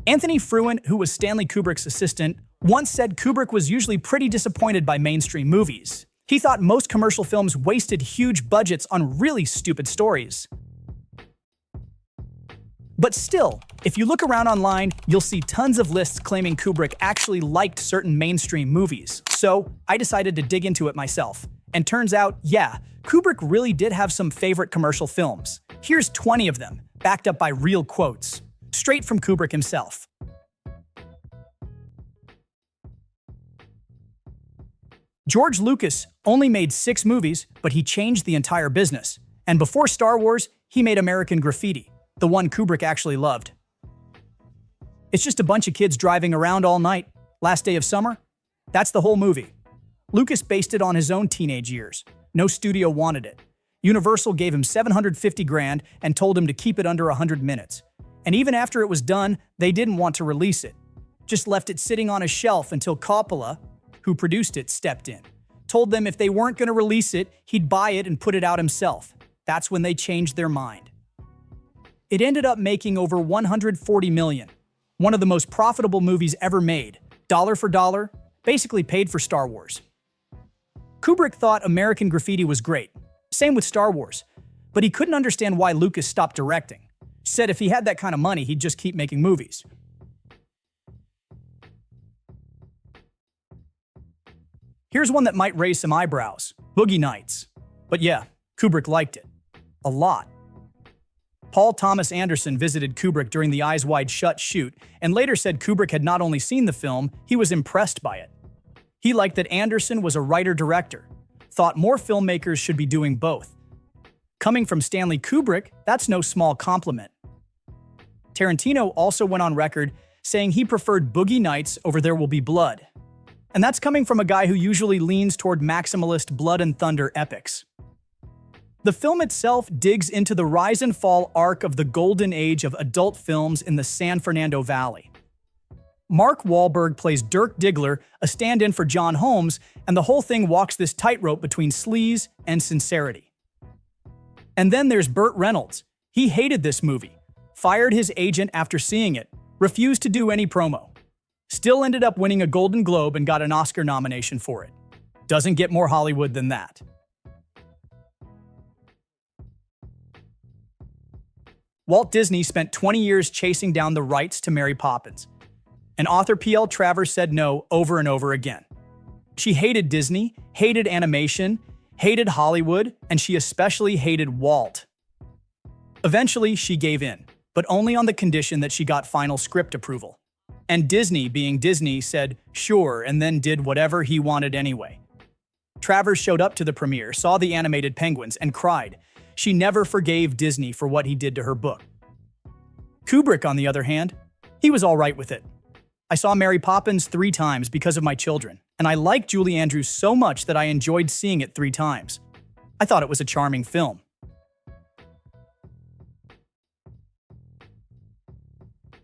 Anthony Fruin, who was Stanley Kubrick's assistant, once said Kubrick was usually pretty disappointed by mainstream movies. He thought most commercial films wasted huge budgets on really stupid stories. But still, if you look around online, you'll see tons of lists claiming Kubrick actually liked certain mainstream movies. So I decided to dig into it myself. And turns out, yeah, Kubrick really did have some favorite commercial films. Here's 20 of them, backed up by real quotes, straight from Kubrick himself. George Lucas only made 6 movies, but he changed the entire business. And before Star Wars, he made American Graffiti, the one Kubrick actually loved. It's just a bunch of kids driving around all night, last day of summer. That's the whole movie. Lucas based it on his own teenage years. No studio wanted it. Universal gave him $750,000 and told him to keep it under 100 minutes. And even after it was done, they didn't want to release it. Just left it sitting on a shelf until Coppola, who produced it, stepped in. Told them if they weren't going to release it, he'd buy it and put it out himself. That's when they changed their mind. It ended up making over $140 million. One of the most profitable movies ever made. Dollar for dollar, basically paid for Star Wars. Kubrick thought American Graffiti was great. Same with Star Wars. But he couldn't understand why Lucas stopped directing. Said if he had that kind of money, he'd just keep making movies. Here's one that might raise some eyebrows. Boogie Nights. But yeah, Kubrick liked it. A lot. Paul Thomas Anderson visited Kubrick during the Eyes Wide Shut shoot and later said Kubrick had not only seen the film, he was impressed by it. He liked that Anderson was a writer-director, thought more filmmakers should be doing both. Coming from Stanley Kubrick, that's no small compliment. Tarantino also went on record saying he preferred Boogie Nights over There Will Be Blood. And that's coming from a guy who usually leans toward maximalist blood and thunder epics. The film itself digs into the rise and fall arc of the golden age of adult films in the San Fernando Valley. Mark Wahlberg plays Dirk Diggler, a stand-in for John Holmes, and the whole thing walks this tightrope between sleaze and sincerity. And then there's Burt Reynolds. He hated this movie, fired his agent after seeing it, refused to do any promo. Still ended up winning a Golden Globe and got an Oscar nomination for it. Doesn't get more Hollywood than that. Walt Disney spent 20 years chasing down the rights to Mary Poppins. And author P.L. Travers said no over and over again. She hated Disney, hated animation, hated Hollywood, and she especially hated Walt. Eventually, she gave in, but only on the condition that she got final script approval. And Disney, being Disney, said sure and then did whatever he wanted anyway. Travers showed up to the premiere, saw the animated penguins, and cried. She never forgave Disney for what he did to her book. Kubrick, on the other hand, he was all right with it. I saw Mary Poppins 3 times because of my children, and I liked Julie Andrews so much that I enjoyed seeing it 3 times. I thought it was a charming film.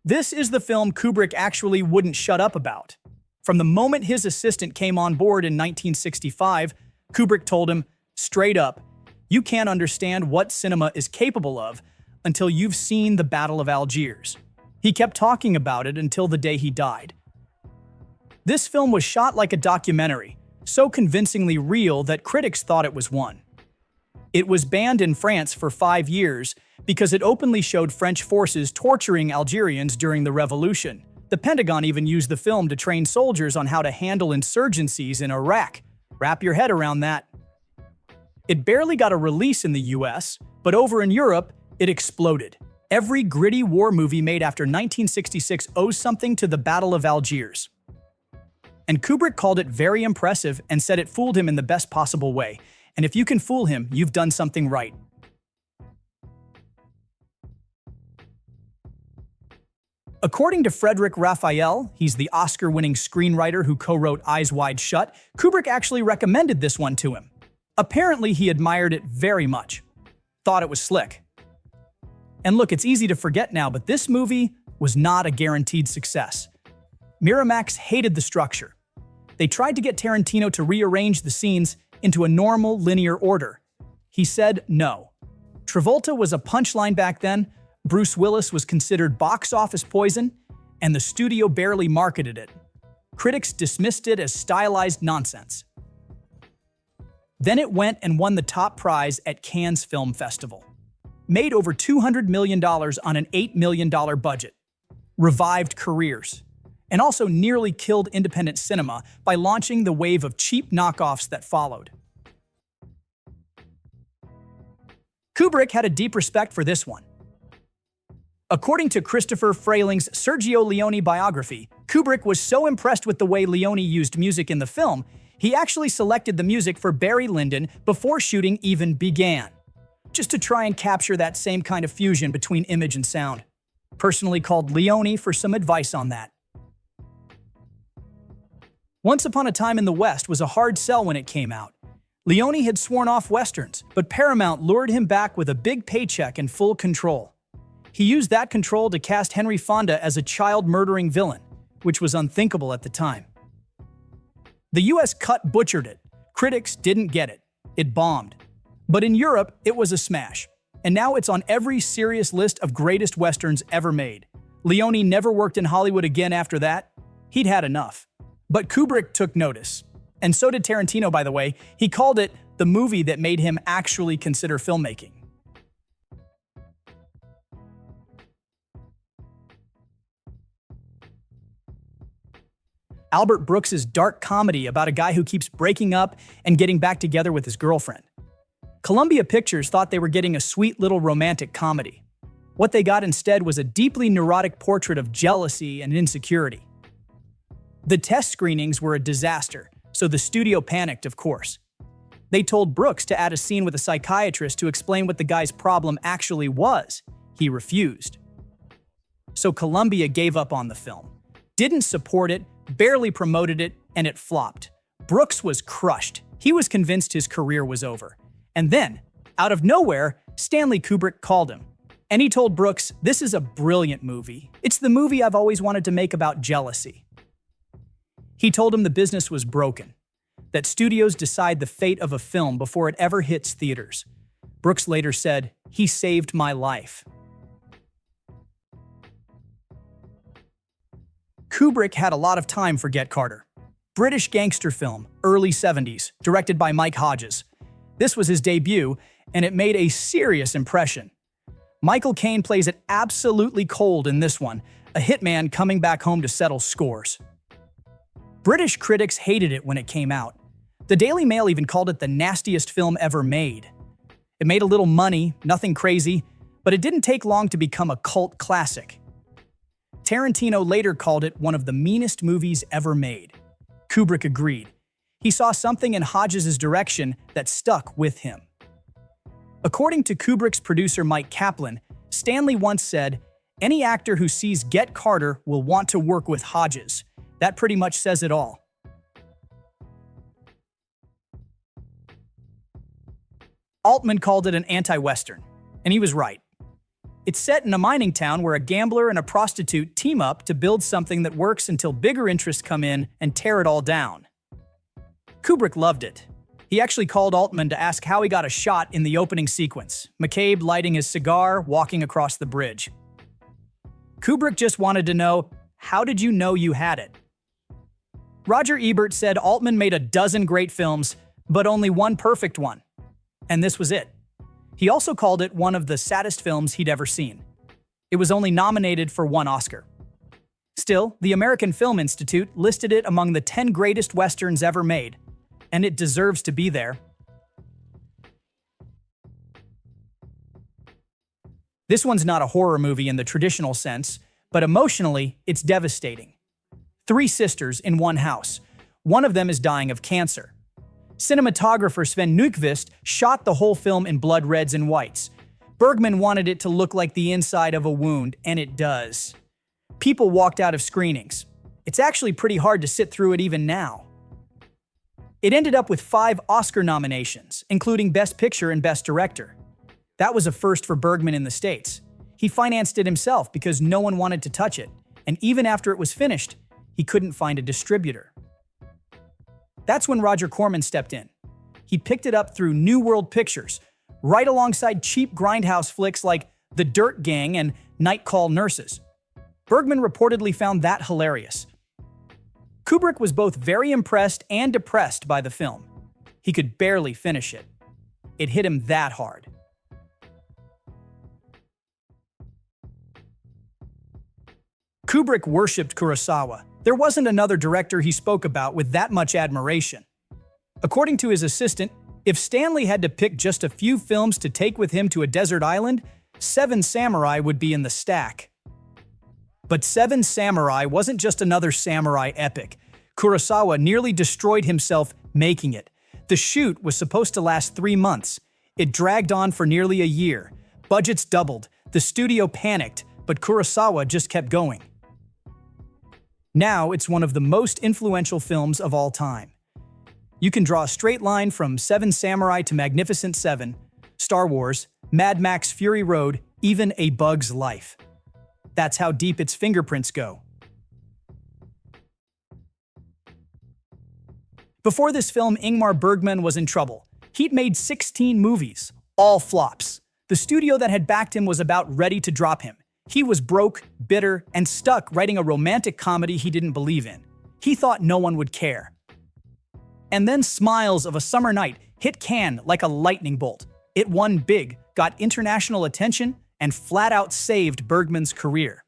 This is the film Kubrick actually wouldn't shut up about. From the moment his assistant came on board in 1965, Kubrick told him, straight up, you can't understand what cinema is capable of until you've seen the Battle of Algiers. He kept talking about it until the day he died. This film was shot like a documentary, so convincingly real that critics thought it was one. It was banned in France for 5 years because it openly showed French forces torturing Algerians during the revolution. The Pentagon even used the film to train soldiers on how to handle insurgencies in Iraq. Wrap your head around that. It barely got a release in the US, but over in Europe, it exploded. Every gritty war movie made after 1966 owes something to the Battle of Algiers. And Kubrick called it very impressive and said it fooled him in the best possible way. And if you can fool him, you've done something right. According to Frederick Raphael, he's the Oscar-winning screenwriter who co-wrote Eyes Wide Shut, Kubrick actually recommended this one to him. Apparently, he admired it very much. Thought it was slick. And look, it's easy to forget now, but this movie was not a guaranteed success. Miramax hated the structure. They tried to get Tarantino to rearrange the scenes into a normal, linear order. He said no. Travolta was a punchline back then, Bruce Willis was considered box office poison, and the studio barely marketed it. Critics dismissed it as stylized nonsense. Then it went and won the top prize at Cannes Film Festival. Made over $200 million on an $8 million budget. Revived careers. And also nearly killed independent cinema by launching the wave of cheap knockoffs that followed. Kubrick had a deep respect for this one. According to Christopher Freiling's Sergio Leone biography, Kubrick was so impressed with the way Leone used music in the film, he actually selected the music for Barry Lyndon before shooting even began, just to try and capture that same kind of fusion between image and sound. Personally called Leone for some advice on that. Once Upon a Time in the West was a hard sell when it came out. Leone had sworn off westerns, but Paramount lured him back with a big paycheck and full control. He used that control to cast Henry Fonda as a child-murdering villain, which was unthinkable at the time. The US cut butchered it. Critics didn't get it. It bombed. But in Europe, it was a smash. And now it's on every serious list of greatest westerns ever made. Leone never worked in Hollywood again after that. He'd had enough. But Kubrick took notice. And so did Tarantino, by the way. He called it the movie that made him actually consider filmmaking. Albert Brooks's dark comedy about a guy who keeps breaking up and getting back together with his girlfriend. Columbia Pictures thought they were getting a sweet little romantic comedy. What they got instead was a deeply neurotic portrait of jealousy and insecurity. The test screenings were a disaster, so the studio panicked, of course. They told Brooks to add a scene with a psychiatrist to explain what the guy's problem actually was. He refused. So Columbia gave up on the film, didn't support it, barely promoted it, and it flopped. Brooks was crushed. He was convinced his career was over. And then, out of nowhere, Stanley Kubrick called him. And he told Brooks, "This is a brilliant movie. It's the movie I've always wanted to make about jealousy." He told him the business was broken, that studios decide the fate of a film before it ever hits theaters. Brooks later said, "He saved my life." Kubrick had a lot of time for Get Carter. British gangster film, early 70s, directed by Mike Hodges. This was his debut, and it made a serious impression. Michael Caine plays it absolutely cold in this one, a hitman coming back home to settle scores. British critics hated it when it came out. The Daily Mail even called it the nastiest film ever made. It made a little money, nothing crazy, but it didn't take long to become a cult classic. Tarantino later called it one of the meanest movies ever made. Kubrick agreed. He saw something in Hodges' direction that stuck with him. According to Kubrick's producer Mike Kaplan, Stanley once said, "Any actor who sees Get Carter will want to work with Hodges." That pretty much says it all. Altman called it an anti-Western, and he was right. It's set in a mining town where a gambler and a prostitute team up to build something that works until bigger interests come in and tear it all down. Kubrick loved it. He actually called Altman to ask how he got a shot in the opening sequence, McCabe lighting his cigar, walking across the bridge. Kubrick just wanted to know, how did you know you had it? Roger Ebert said Altman made a dozen great films, but only one perfect one. And this was it. He also called it one of the saddest films he'd ever seen. It was only nominated for one Oscar. Still, the American Film Institute listed it among the 10 greatest westerns ever made, and it deserves to be there. This one's not a horror movie in the traditional sense, but emotionally, it's devastating. 3 sisters in one house. One of them is dying of cancer. Cinematographer Sven Nykvist shot the whole film in blood reds and whites. Bergman wanted it to look like the inside of a wound, and it does. People walked out of screenings. It's actually pretty hard to sit through it even now. It ended up with 5 Oscar nominations, including Best Picture and Best Director. That was a first for Bergman in the States. He financed it himself because no one wanted to touch it, and even after it was finished, he couldn't find a distributor. That's when Roger Corman stepped in. He picked it up through New World Pictures, right alongside cheap grindhouse flicks like The Dirt Gang and Night Call Nurses. Bergman reportedly found that hilarious. Kubrick was both very impressed and depressed by the film. He could barely finish it. It hit him that hard. Kubrick worshipped Kurosawa. There wasn't another director he spoke about with that much admiration. According to his assistant, if Stanley had to pick just a few films to take with him to a desert island, Seven Samurai would be in the stack. But Seven Samurai wasn't just another samurai epic. Kurosawa nearly destroyed himself making it. The shoot was supposed to last 3 months. It dragged on for nearly a year. Budgets doubled. The studio panicked, but Kurosawa just kept going. Now it's one of the most influential films of all time. You can draw a straight line from Seven Samurai to Magnificent Seven, Star Wars, Mad Max Fury Road, even A Bug's Life. That's how deep its fingerprints go. Before this film, Ingmar Bergman was in trouble. He'd made 16 movies, all flops. The studio that had backed him was about ready to drop him. He was broke, bitter, and stuck writing a romantic comedy he didn't believe in. He thought no one would care. And then Smiles of a Summer Night hit Cannes like a lightning bolt. It won big, got international attention, and flat out saved Bergman's career.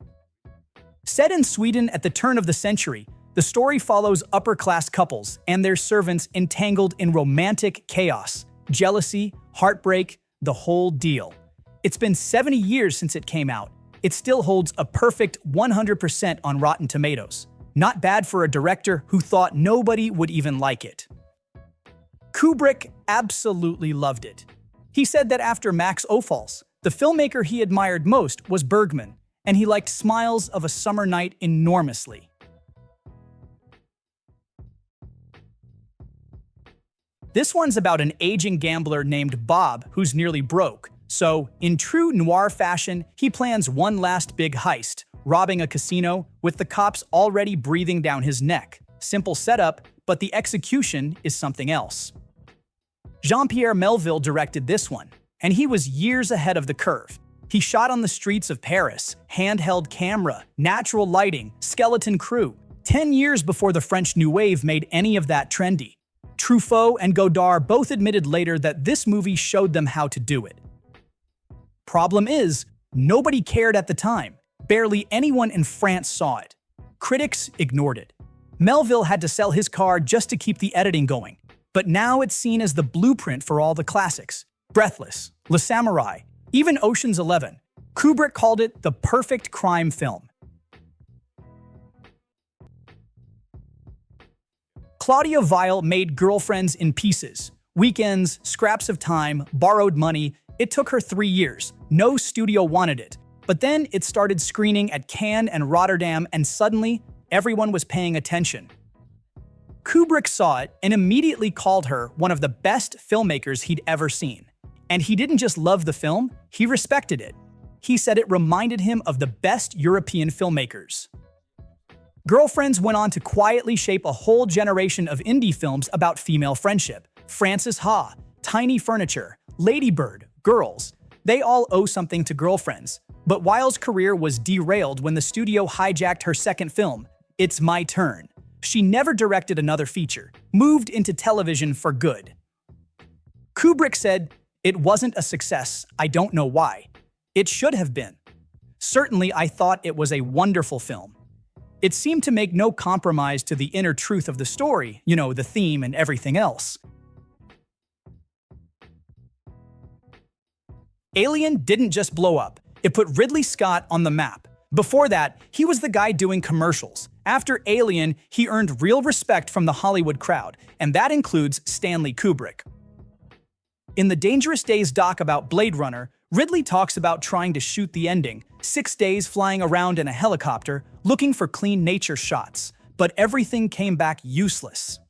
Set in Sweden at the turn of the century, the story follows upper-class couples and their servants entangled in romantic chaos, jealousy, heartbreak, the whole deal. It's been 70 years since it came out. It still holds a perfect 100% on Rotten Tomatoes. Not bad for a director who thought nobody would even like it. Kubrick absolutely loved it. He said that after Max Ophuls, the filmmaker he admired most was Bergman, and he liked Smiles of a Summer Night enormously. This one's about an aging gambler named Bob who's nearly broke. So, in true noir fashion, he plans one last big heist, robbing a casino with the cops already breathing down his neck. Simple setup, but the execution is something else. Jean-Pierre Melville directed this one, and he was years ahead of the curve. He shot on the streets of Paris, handheld camera, natural lighting, skeleton crew, 10 years before the French New Wave made any of that trendy. Truffaut and Godard both admitted later that this movie showed them how to do it. Problem is, nobody cared at the time. Barely anyone in France saw it. Critics ignored it. Melville had to sell his car just to keep the editing going. But now it's seen as the blueprint for all the classics. Breathless, Le Samurai, even Ocean's 11. Kubrick called it the perfect crime film. Claudia Weil made Girlfriends in Pieces. Weekends, scraps of time, borrowed money. It took her 3 years. No studio wanted it. But then it started screening at Cannes and Rotterdam, and suddenly, everyone was paying attention. Kubrick saw it and immediately called her one of the best filmmakers he'd ever seen. And he didn't just love the film, he respected it. He said it reminded him of the best European filmmakers. Girlfriends went on to quietly shape a whole generation of indie films about female friendship. Frances Ha, Tiny Furniture, Lady Bird, Girls. They all owe something to Girlfriends. But Weil's career was derailed when the studio hijacked her second film, It's My Turn. She never directed another feature, moved into television for good. Kubrick said, "It wasn't a success, I don't know why. It should have been. Certainly I thought it was a wonderful film. It seemed to make no compromise to the inner truth of the story, the theme and everything else." Alien didn't just blow up. It put Ridley Scott on the map. Before that, he was the guy doing commercials. After Alien, he earned real respect from the Hollywood crowd, and that includes Stanley Kubrick. In the Dangerous Days doc about Blade Runner, Ridley talks about trying to shoot the ending, 6 days flying around in a helicopter, looking for clean nature shots, but everything came back useless.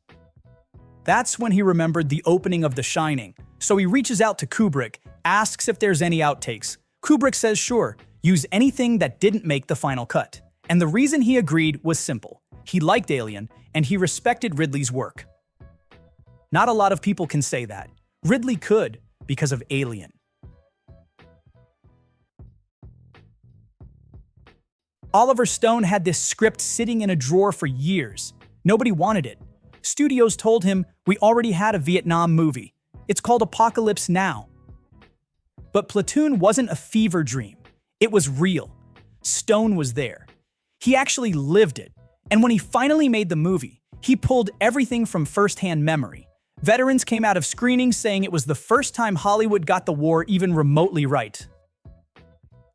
That's when he remembered the opening of The Shining, so he reaches out to Kubrick, asks if there's any outtakes. Kubrick says sure, use anything that didn't make the final cut. And the reason he agreed was simple. He liked Alien, and he respected Ridley's work. Not a lot of people can say that. Ridley could, because of Alien. Oliver Stone had this script sitting in a drawer for years. Nobody wanted it. Studios told him, "We already had a Vietnam movie. It's called Apocalypse Now." But Platoon wasn't a fever dream. It was real. Stone was there. He actually lived it. And when he finally made the movie, he pulled everything from first-hand memory. Veterans came out of screenings saying it was the first time Hollywood got the war even remotely right.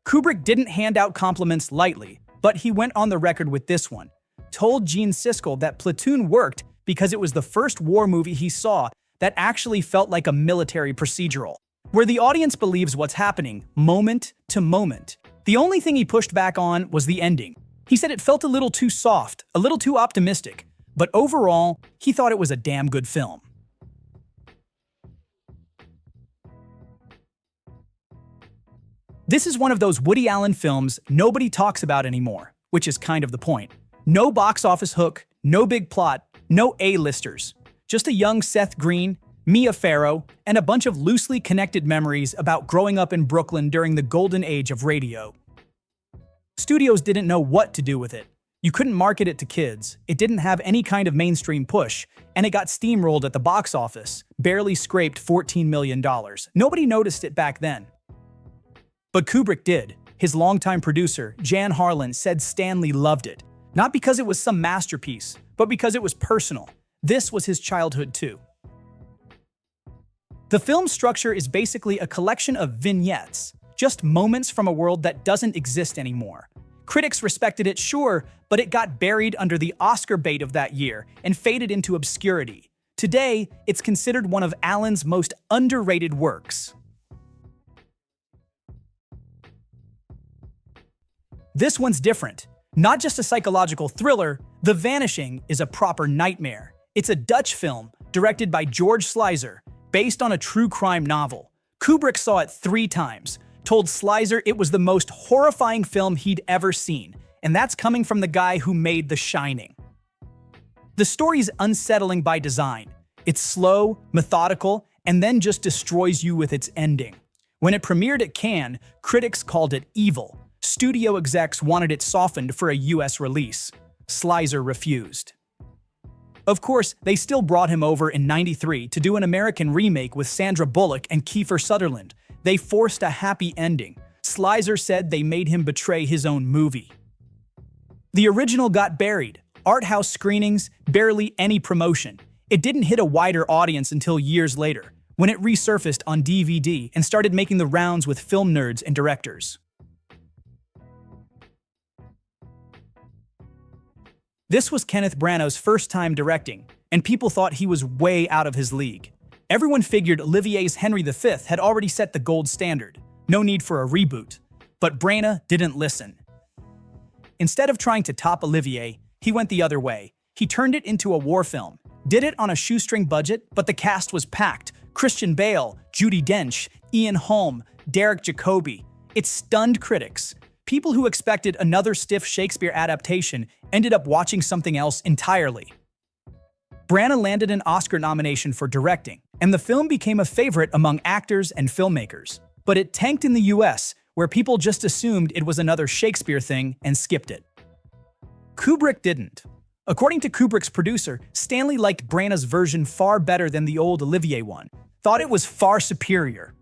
Kubrick didn't hand out compliments lightly, but he went on the record with this one. Told Gene Siskel that Platoon worked because it was the first war movie he saw that actually felt like a military procedural, where the audience believes what's happening, moment to moment. The only thing he pushed back on was the ending. He said it felt a little too soft, a little too optimistic, but overall, he thought it was a damn good film. This is one of those Woody Allen films nobody talks about anymore, which is kind of the point. No box office hook, no big plot, no A-listers. Just a young Seth Green, Mia Farrow, and a bunch of loosely connected memories about growing up in Brooklyn during the golden age of radio. Studios didn't know what to do with it. You couldn't market it to kids, it didn't have any kind of mainstream push, and it got steamrolled at the box office, barely scraped $14 million. Nobody noticed it back then. But Kubrick did. His longtime producer, Jan Harlan, said Stanley loved it. Not because it was some masterpiece, but because it was personal. This was his childhood too. The film's structure is basically a collection of vignettes, just moments from a world that doesn't exist anymore. Critics respected it, sure, but it got buried under the Oscar bait of that year and faded into obscurity. Today, it's considered one of Allen's most underrated works. This one's different. Not just a psychological thriller, The Vanishing is a proper nightmare. It's a Dutch film, directed by George Sluizer, based on a true crime novel. Kubrick saw it 3 times, told Sluizer it was the most horrifying film he'd ever seen, and that's coming from the guy who made The Shining. The story's unsettling by design. It's slow, methodical, and then just destroys you with its ending. When it premiered at Cannes, critics called it evil. Studio execs wanted it softened for a US release. Sluizer refused. Of course, they still brought him over in '93 to do an American remake with Sandra Bullock and Kiefer Sutherland. They forced a happy ending. Sluizer said they made him betray his own movie. The original got buried. Art house screenings, barely any promotion. It didn't hit a wider audience until years later, when it resurfaced on DVD and started making the rounds with film nerds and directors. This was Kenneth Branagh's first time directing, and people thought he was way out of his league. Everyone figured Olivier's Henry V had already set the gold standard. No need for a reboot. But Branagh didn't listen. Instead of trying to top Olivier, he went the other way. He turned it into a war film. Did it on a shoestring budget, but the cast was packed. Christian Bale, Judi Dench, Ian Holm, Derek Jacobi. It stunned critics. People who expected another stiff Shakespeare adaptation ended up watching something else entirely. Branagh landed an Oscar nomination for directing, and the film became a favorite among actors and filmmakers. But it tanked in the US, where people just assumed it was another Shakespeare thing and skipped it. Kubrick didn't. According to Kubrick's producer, Stanley liked Branagh's version far better than the old Olivier one, thought it was far superior.